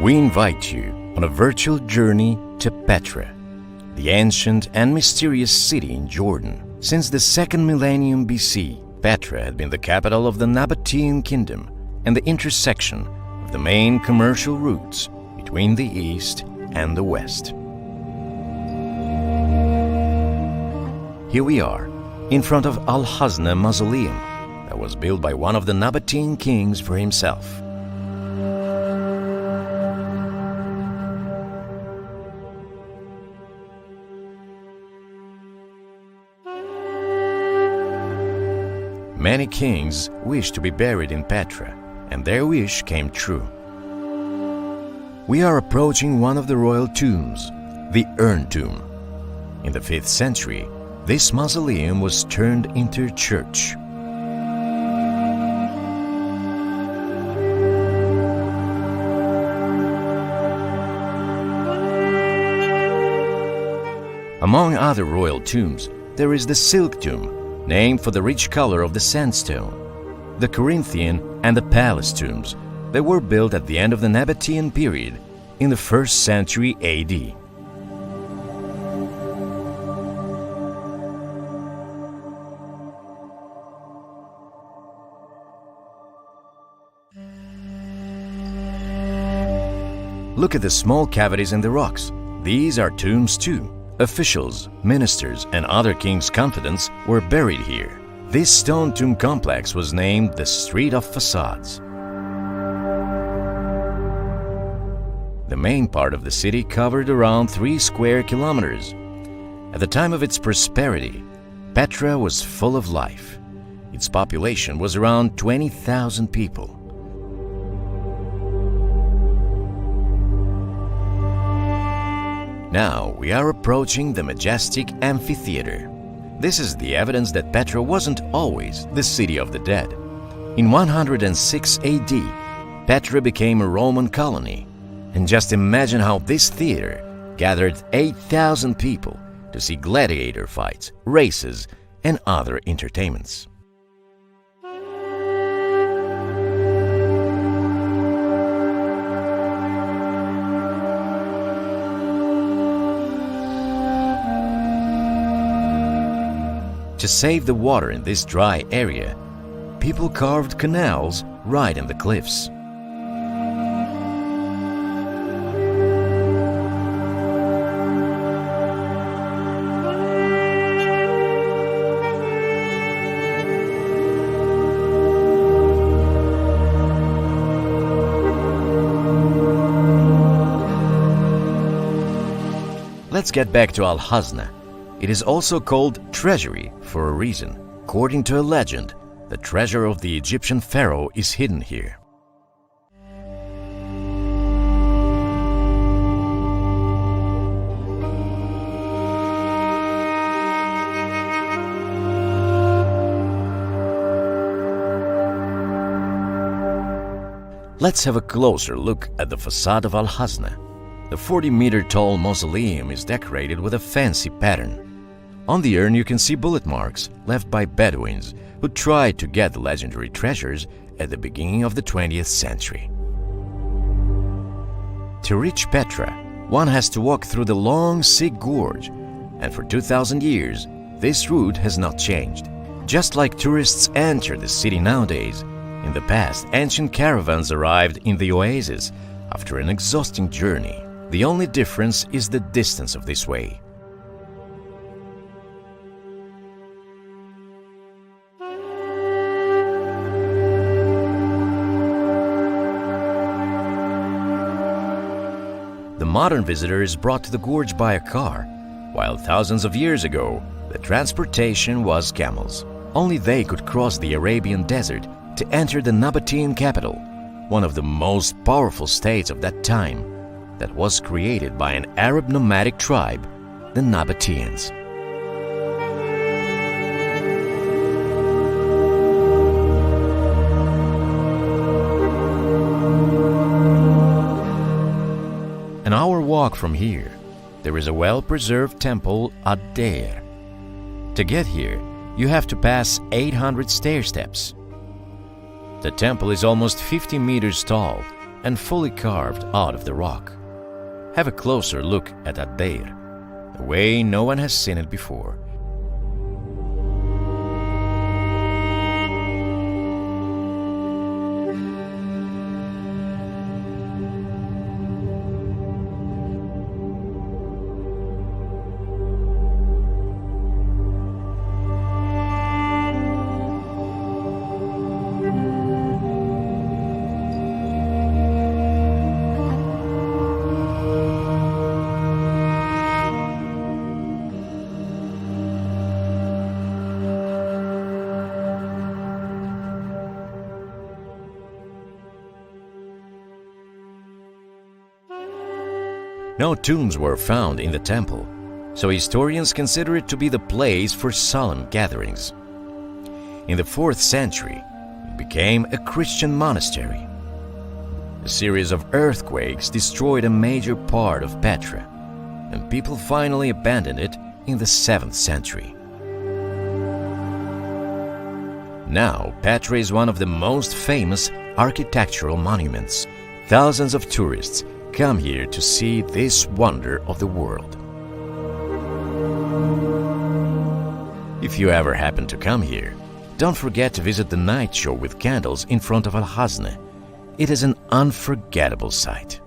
We invite you on a virtual journey to Petra, the ancient and mysterious city in Jordan. Since the 2nd millennium BC, Petra had been the capital of the Nabatean kingdom and the intersection of the main commercial routes between the east and the west. Here we are, in front of Al-Hazna Mausoleum that was built by one of the Nabatean kings for himself. Many kings wished to be buried in Petra, and their wish came true. We are approaching one of the royal tombs, the Urn Tomb. In the 5th century, this mausoleum was turned into a church. Among other royal tombs, there is the Silk Tomb, named for the rich color of the sandstone. The Corinthian and the Palace tombs that were built at the end of the Nabatean period in the 1st century AD. Look at the small cavities in the rocks. These are tombs too. Officials, ministers, and other kings' confidants were buried here. This stone tomb complex was named the Street of Facades. The main part of the city covered around 3 square kilometers. At the time of its prosperity, Petra was full of life. Its population was around 20,000 people. Now we are approaching the majestic amphitheater. This is the evidence that Petra wasn't always the city of the dead. In 106 AD, Petra became a Roman colony. And just imagine how this theater gathered 8,000 people to see gladiator fights, races, and other entertainments. To save the water in this dry area, people carved canals right in the cliffs. Let's get back to Al-Hazna. It is also called treasury for a reason. According to a legend, the treasure of the Egyptian pharaoh is hidden here. Let's have a closer look at the facade of Al-Hazna. The 40-meter-tall mausoleum is decorated with a fancy pattern. On the urn you can see bullet marks left by Bedouins who tried to get the legendary treasures at the beginning of the 20th century. To reach Petra, one has to walk through the long Sig Gorge, and for 2,000 years this route has not changed. Just like tourists enter the city nowadays, in the past ancient caravans arrived in the oasis after an exhausting journey. The only difference is the distance of this way. The modern visitor is brought to the gorge by a car, while thousands of years ago, the transportation was camels. Only they could cross the Arabian desert to enter the Nabatean capital, one of the most powerful states of that time, that was created by an Arab nomadic tribe, the Nabateans. An hour walk from here, there is a well-preserved temple at Deir. To get here, you have to pass 800 stair steps. The temple is almost 50 meters tall and fully carved out of the rock. Have a closer look at Ad-Deir, the way no one has seen it before. No tombs were found in the temple, so historians consider it to be the place for solemn gatherings. In the 4th century, it became a Christian monastery. A series of earthquakes destroyed a major part of Petra, and people finally abandoned it in the 7th century. Now, Petra is one of the most famous architectural monuments. Thousands of tourists come here to see this wonder of the world. If you ever happen to come here, don't forget to visit the night show with candles in front of Al-Hazne. It is an unforgettable sight.